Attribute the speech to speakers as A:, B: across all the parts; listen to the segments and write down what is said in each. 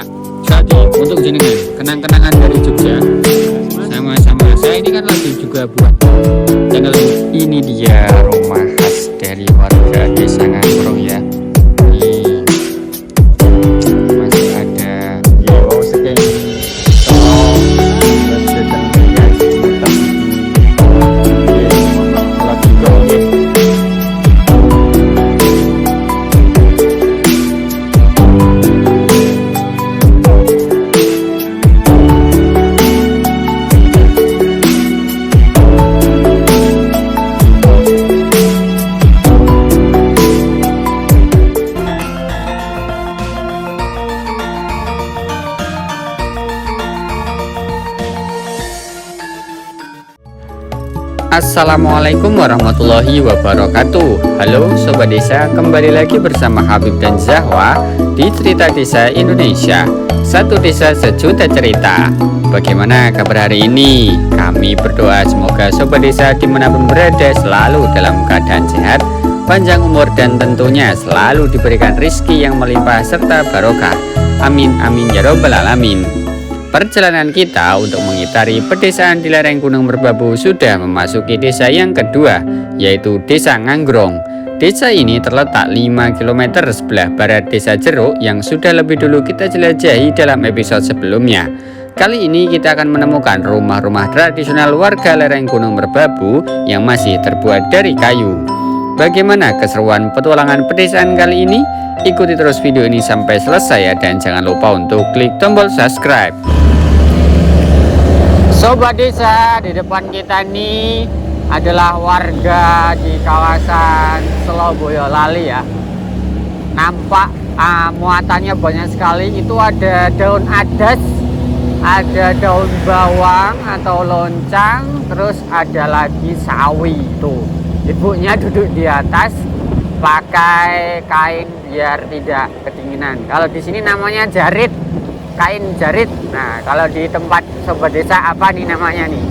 A: Pak Jati untuk jenengan kenang-kenangan dari Jogja. Sama-sama, saya ini kan lagi juga buat channel ini. Dia rumah khas dari warga desa Nganggrong ya. Ini masih ada yo sekeng Assalamualaikum warahmatullahi wabarakatuh. Halo Sobat Desa, kembali lagi bersama Habib dan Zahwa di Cerita Desa Indonesia. Satu desa sejuta cerita. Bagaimana kabar hari ini? Kami berdoa semoga Sobat Desa dimanapun berada selalu dalam keadaan sehat, panjang umur, dan tentunya selalu diberikan rizki yang melimpah serta barokah. Amin amin ya robbal alamin. Perjalanan kita untuk mengitari pedesaan di lereng Gunung Merbabu sudah memasuki desa yang kedua, yaitu Desa Nganggrong. Desa ini terletak 5 km sebelah barat Desa Jeruk yang sudah lebih dulu kita jelajahi dalam episode sebelumnya. Kali ini kita akan menemukan rumah-rumah tradisional warga lereng Gunung Merbabu yang masih terbuat dari kayu. Bagaimana keseruan petualangan pedesaan kali ini? Ikuti terus video ini sampai selesai ya, dan jangan lupa untuk klik tombol subscribe. Sobat Desa, di depan kita ini adalah warga di kawasan Selo Boyolali ya. Nampak muatannya banyak sekali. Itu ada daun adas, ada daun bawang atau loncang, terus ada lagi sawi. Tuh, ibunya duduk di atas pakai kain biar tidak kedinginan. Kalau di sini namanya jarit, kain jarit. Nah, kalau di tempat Sobat Desa apa nih namanya nih?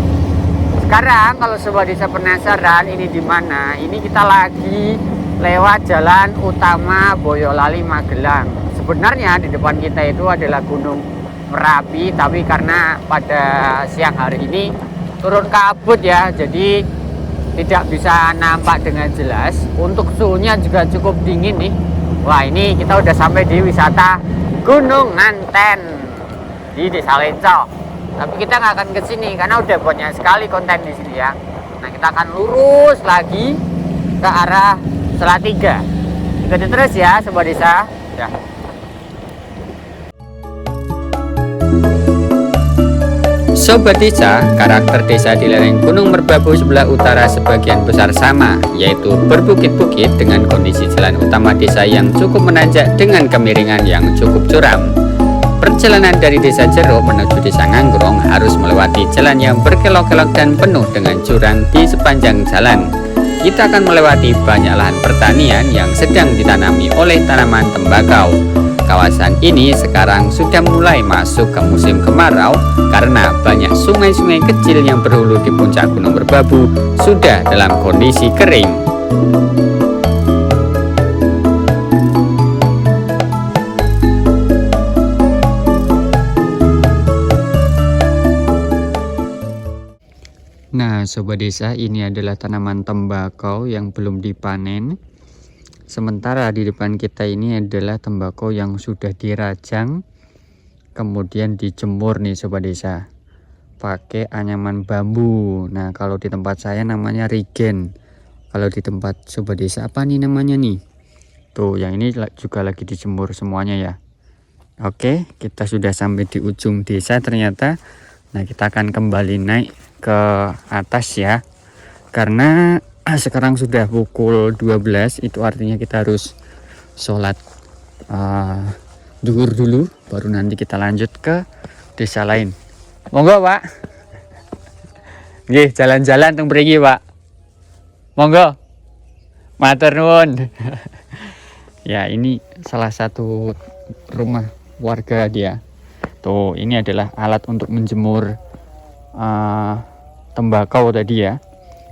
A: Sekarang kalau Sobat Desa penasaran ini di mana? Ini kita lagi lewat jalan utama Boyolali Magelang. Sebenarnya di depan kita itu adalah Gunung Merapi, tapi karena pada siang hari ini turun kabut ya, jadi tidak bisa nampak dengan jelas. Untuk suhunya juga cukup dingin nih. Wah, ini kita udah sampai di wisata Gunung Nganten di Desa Lenco. Tapi kita nggak akan ke sini karena udah banyak sekali konten di sini ya. Nah, kita akan lurus lagi ke arah Salatiga. Ikuti terus ya Sobat Desa. Ya. Sobat Desa, karakter desa di lereng Gunung Merbabu sebelah utara sebagian besar sama, yaitu berbukit-bukit dengan kondisi jalan utama desa yang cukup menanjak dengan kemiringan yang cukup curam. Perjalanan dari Desa Jeruk menuju Desa Nganggrong harus melewati jalan yang berkelok-kelok dan penuh dengan jurang di sepanjang jalan. Kita akan melewati banyak lahan pertanian yang sedang ditanami oleh tanaman tembakau. Kawasan ini sekarang sudah mulai masuk ke musim kemarau karena banyak sungai-sungai kecil yang berhulu di puncak Gunung Merbabu sudah dalam kondisi kering. Nah, Sobat Desa, ini adalah tanaman tembakau yang belum dipanen. Sementara di depan kita ini adalah tembakau yang sudah dirajang, kemudian dijemur nih Sobat Desa, pakai anyaman bambu. Nah, kalau di tempat saya namanya rigen. Kalau di tempat Sobat Desa apa nih namanya nih? Tuh, yang ini juga lagi dijemur semuanya ya. Oke, kita sudah sampai di ujung desa ternyata. Nah, kita akan kembali naik ke atas ya, karena sekarang sudah pukul 12, itu artinya kita harus sholat zuhur dulu, baru nanti kita lanjut ke desa lain. Monggo Pak, nggih jalan-jalan teng mriki Pak, monggo, matur nuwun. Ya, ini salah satu rumah warga dia. Tuh, ini adalah alat untuk menjemur tembakau tadi ya,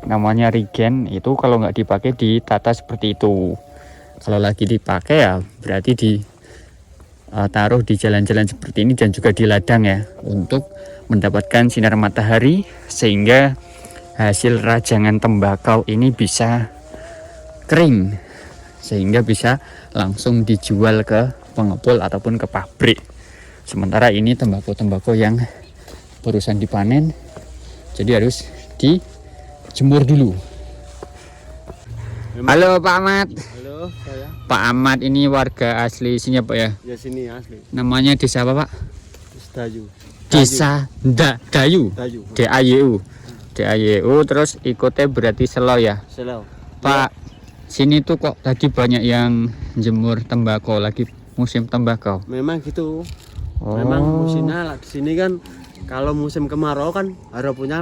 A: namanya rigen. Itu kalau nggak dipakai ditata seperti itu. Kalau lagi dipakai ya berarti taruh di jalan-jalan seperti ini dan juga di ladang ya, untuk mendapatkan sinar matahari sehingga hasil rajangan tembakau ini bisa kering, sehingga bisa langsung dijual ke pengepul ataupun ke pabrik. Sementara ini tembakau yang barusan dipanen, jadi harus dijemur dulu. Halo Pak Ahmad.
B: Halo, saya.
A: Pak Ahmad ini warga asli sini Pak ya?
B: Ya sini asli.
A: Namanya desa apa Pak?
B: Dayu.
A: Desa Dayu.
B: Dayu.
A: DAYU. Terus ikutnya berarti Selo ya?
B: Selo.
A: Pak, sini tuh kok tadi banyak yang jemur tembakau, lagi musim tembakau.
B: Memang gitu.
A: Oh.
B: Memang musimnya di sini kan, kalau musim kemarau kan harus punya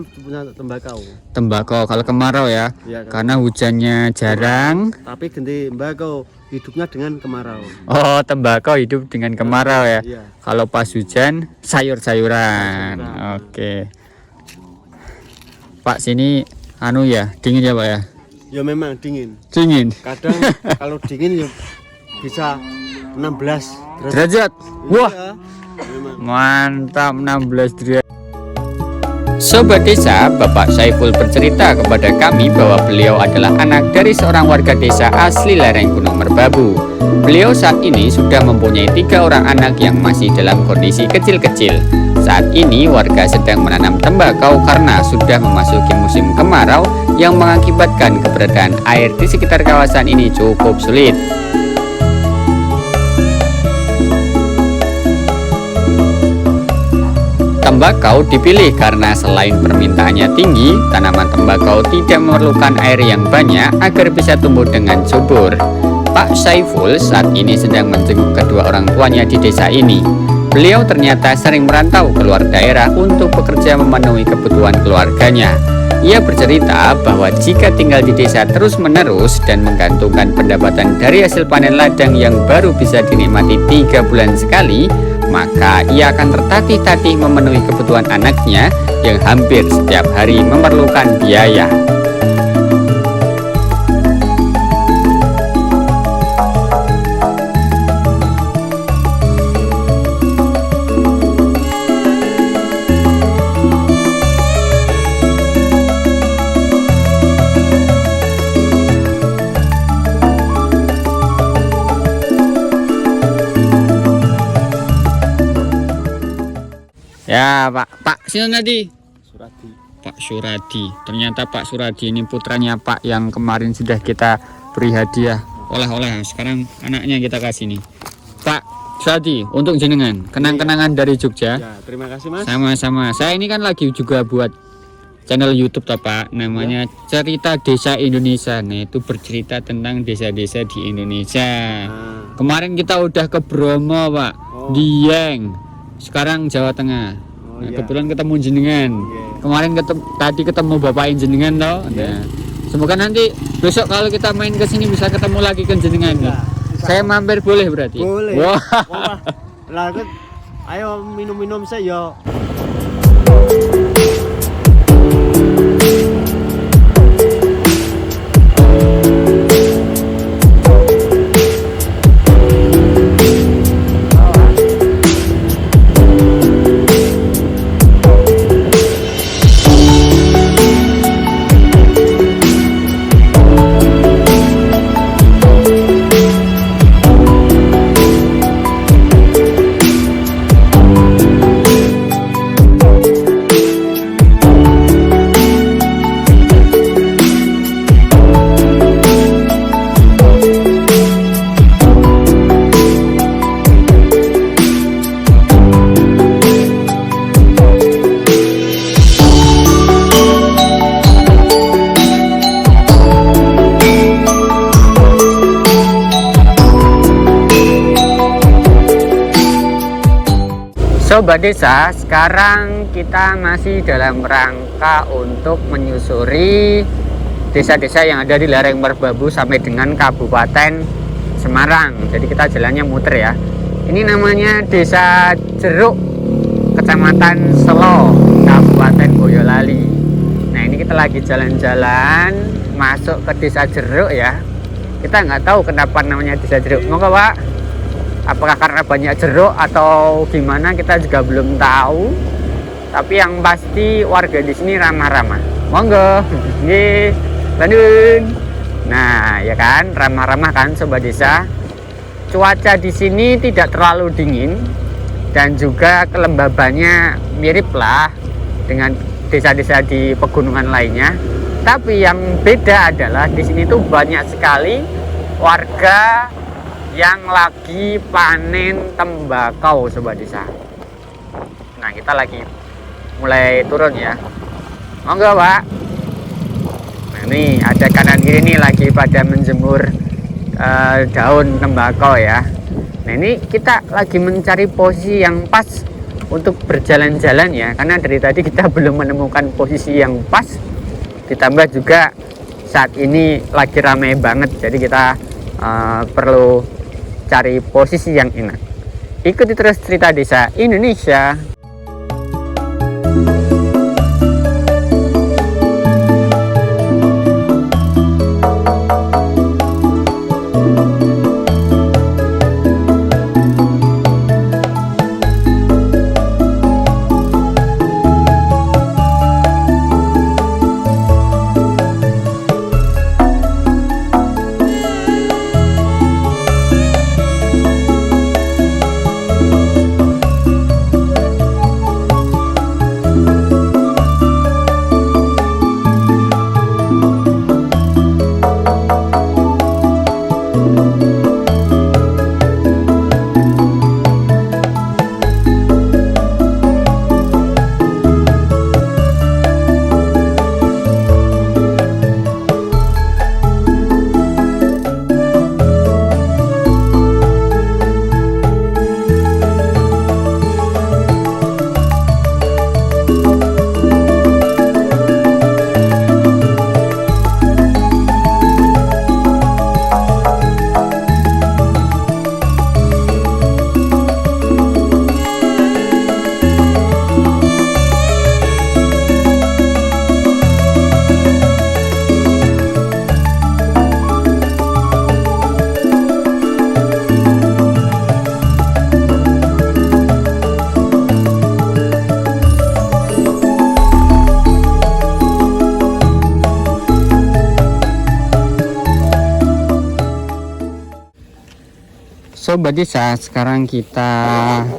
B: tembakau.
A: Tembakau kalau kemarau ya?
B: Ya, kan?
A: Karena hujannya jarang.
B: Tapi ganti tembakau hidupnya dengan kemarau.
A: Oh, tembakau hidup dengan kemarau ya?
B: Iya.
A: Kalau pas hujan sayur-sayuran. Oke. Pak, sini anu ya, dingin ya Pak ya?
B: Ya memang dingin.
A: Dingin.
B: Kadang kalau dingin ya bisa 16
A: Derajat. Wah.
B: Iya, memang.
A: Mantap, 16 derajat. Sobat Desa, Bapak Saiful bercerita kepada kami bahwa beliau adalah anak dari seorang warga desa asli lereng Gunung Merbabu. Beliau saat ini sudah mempunyai 3 orang anak yang masih dalam kondisi kecil-kecil. Saat ini warga sedang menanam tembakau karena sudah memasuki musim kemarau yang mengakibatkan keberadaan air di sekitar kawasan ini cukup sulit. Tembakau dipilih karena selain permintaannya tinggi, tanaman tembakau tidak memerlukan air yang banyak agar bisa tumbuh dengan subur. Pak Saiful saat ini sedang menjenguk kedua orang tuanya di desa ini. Beliau ternyata sering merantau keluar daerah untuk bekerja memenuhi kebutuhan keluarganya. Ia bercerita bahwa jika tinggal di desa terus-menerus dan menggantungkan pendapatan dari hasil panen ladang yang baru bisa dinikmati 3 bulan sekali, maka ia akan tertatih-tatih memenuhi kebutuhan anaknya yang hampir setiap hari memerlukan biaya. Ya Pak sini tadi.
B: Suradi.
A: Pak Suradi. Ternyata Pak Suradi ini putranya Pak yang kemarin sudah kita beri hadiah oleh-oleh. Sekarang anaknya kita kasih nih. Pak Suradi, untuk jenengan kenang-kenangan dari Jogja.
B: Ya, terima kasih Mas.
A: Sama-sama. Saya ini kan lagi juga buat channel YouTube Pak, namanya Cerita Desa Indonesia. Nah, itu bercerita tentang desa-desa di Indonesia. Kemarin kita udah ke Bromo Pak, Dieng. Sekarang Jawa Tengah. Nah, kebetulan ketemu jenengan. Kemarin tadi ketemu bapak jenengan toh. Nah, semoga nanti besok kalau kita main ke sini bisa ketemu lagi ke jenengan. Bisa. Saya mampir boleh berarti?
B: Boleh.
A: Wah.
B: Lah, ayo minum-minum saya.
A: Sobat Desa, sekarang kita masih dalam rangka untuk menyusuri desa-desa yang ada di lereng Merbabu sampai dengan Kabupaten Semarang. Jadi kita jalannya muter ya. Ini namanya Desa Jeruk, Kecamatan Selo, Kabupaten Boyolali. Nah, ini kita lagi jalan-jalan masuk ke Desa Jeruk ya. Kita nggak tahu kenapa namanya Desa Jeruk. Monggo Pak. Apakah karena banyak jeruk atau gimana kita juga belum tahu. Tapi yang pasti warga di sini ramah-ramah. Monggo, nggih, lanjut. Nah, ya kan, ramah-ramah kan sobat desa. Cuaca di sini tidak terlalu dingin dan juga kelembabannya mirip lah dengan desa-desa di pegunungan lainnya. Tapi yang beda adalah di sini tuh banyak sekali warga yang lagi panen tembakau sobat desa. Nah, kita lagi mulai turun ya. Monggo, Pak. Nah, ini ada kanan kiri nih lagi pada menjemur daun tembakau ya. Nah, ini kita lagi mencari posisi yang pas untuk berjalan-jalan ya, karena dari tadi kita belum menemukan posisi yang pas. Ditambah juga saat ini lagi ramai banget, jadi kita perlu cari posisi yang enak. Ikuti terus cerita desa Indonesia. Sobat desa, sekarang kita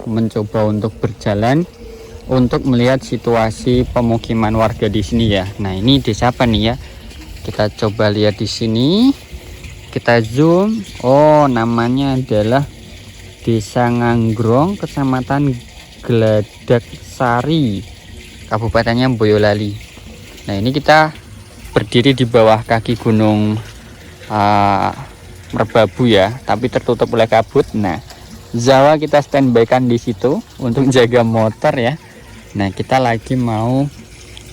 A: mencoba untuk berjalan untuk melihat situasi pemukiman warga di sini ya. Nah, ini desa apa nih ya? Kita coba lihat di sini. Kita zoom. Oh, namanya adalah Desa Nganggrong, Kecamatan Geladak Sari, Kabupatennya Boyolali. Nah, ini kita berdiri di bawah kaki gunung Merbabu ya, tapi tertutup oleh kabut. Nah, Zawa kita standby kan di situ untuk jaga motor ya. Nah, kita lagi mau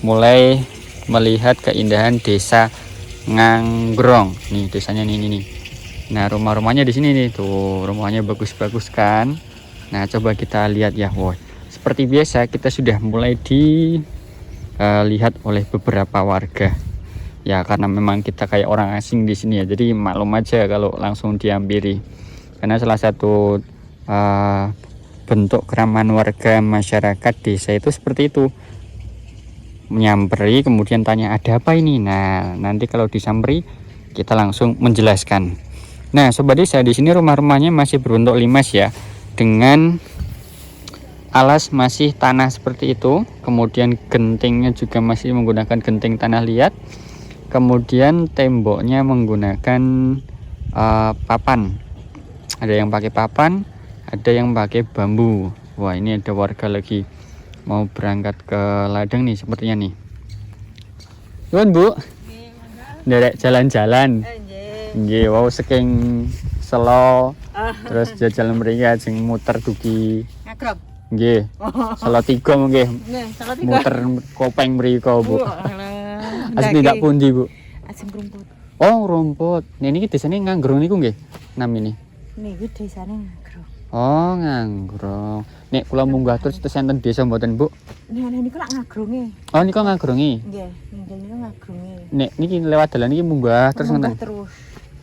A: mulai melihat keindahan Desa Nganggrong. Nih desanya nih. Nah, rumah-rumahnya di sini nih tuh, rumahnya bagus-bagus kan. Nah, coba kita lihat ya. Wow, seperti biasa kita sudah mulai dilihat oleh beberapa warga. Ya, karena memang kita kayak orang asing di sini ya, jadi maklum aja kalau langsung dihampiri. Karena salah satu bentuk keramahan warga masyarakat desa itu seperti itu, menyamperi kemudian tanya ada apa ini. Nah, nanti kalau disamperi kita langsung menjelaskan. Nah, sobat desa, di sini rumah-rumahnya masih berbentuk limas ya, dengan alas masih tanah seperti itu. Kemudian gentingnya juga masih menggunakan genting tanah liat. Kemudian temboknya menggunakan papan. Ada yang pakai papan, ada yang pakai bambu. Wah, ini ada warga lagi mau berangkat ke ladang nih sepertinya nih. Tuan Bu, derek jalan-jalan. Nggih, wow saking selo terus jajal mriki sing muter dugi.
C: Ngagrong.
A: Nggih. Selo 3 nggih. Muter kopeng mriko, Bu. Asli ndak pundi, Bu?
C: Asing rumput.
A: Oh, rumput. Nah, ini desane Nganggrong niku nggih namine.
C: Niki desane Nganggrong.
A: Oh, Nganggrong. Nek kula munggah terus enten desa mboten, Bu?
C: Nah, niku lak Ngaggronge.
A: Oh, niku Ngaggrongi.
C: Nggih, nggih niku Ngaggronge.
A: Nek niki lewat dalan iki munggah terus
C: Munggah
A: ngoten.
C: terus.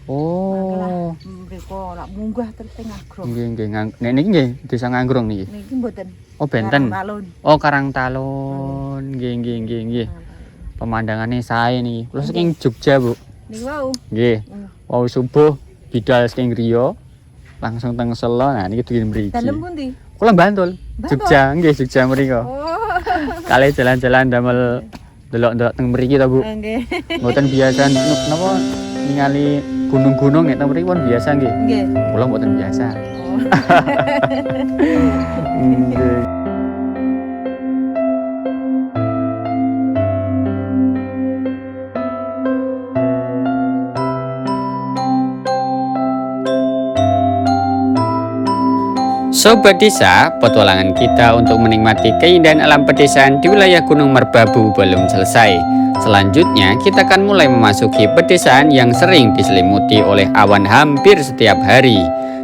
A: Oh.
C: mriko lak munggah terus teng Ngagrum.
A: Nggih. Nek niki nggih Desa Nganggrung niki.
C: Niki mboten.
A: Oh, Benten.
C: Alun.
A: Oh, Karangtalun. Nggih. Pemandangannya sae niki. Kula saking Jogja, Bu.
C: Niku wau.
A: Nggih. Wau subuh bidal saking griya langsung teng Selo. Nah niki dugi mriki.
C: Dalem pundi?
A: Kula Bantul. Jogja, nggih Jogja mriko.
C: Oh.
A: Kali jalan-jalan damel delok-delok teng mriki to, Bu.
C: Nggih.
A: Mboten biasa napa ningali gunung-gunung nek teng mriki pun biasa nggih.
C: Nggih.
A: Kula mboten biasa.
C: Oh.
A: Nggih. Sobat Desa, petualangan kita untuk menikmati keindahan alam pedesaan di wilayah Gunung Merbabu belum selesai. Selanjutnya, kita akan mulai memasuki pedesaan yang sering diselimuti oleh awan hampir setiap hari.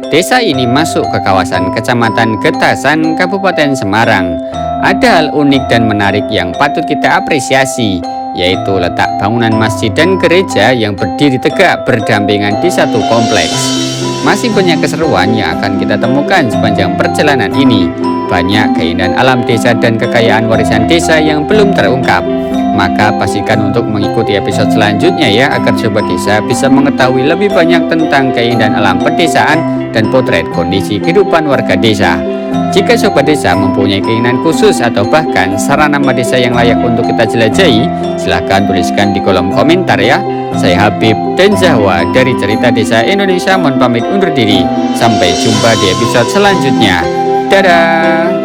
A: Desa ini masuk ke kawasan Kecamatan Getasan, Kabupaten Semarang. Ada hal unik dan menarik yang patut kita apresiasi, yaitu letak bangunan masjid dan gereja yang berdiri tegak berdampingan di satu kompleks. Masih banyak keseruan yang akan kita temukan sepanjang perjalanan ini. Banyak keindahan alam desa dan kekayaan warisan desa yang belum terungkap. Maka pastikan untuk mengikuti episode selanjutnya ya, agar Sobat Desa bisa mengetahui lebih banyak tentang keindahan alam pedesaan dan potret kondisi kehidupan warga desa. Jika Sobat Desa mempunyai keinginan khusus atau bahkan saran nama desa yang layak untuk kita jelajahi, silahkan tuliskan di kolom komentar ya. Saya Habib dan Zahwa dari Cerita Desa Indonesia mohon pamit undur diri. Sampai jumpa di episode selanjutnya. Dadah.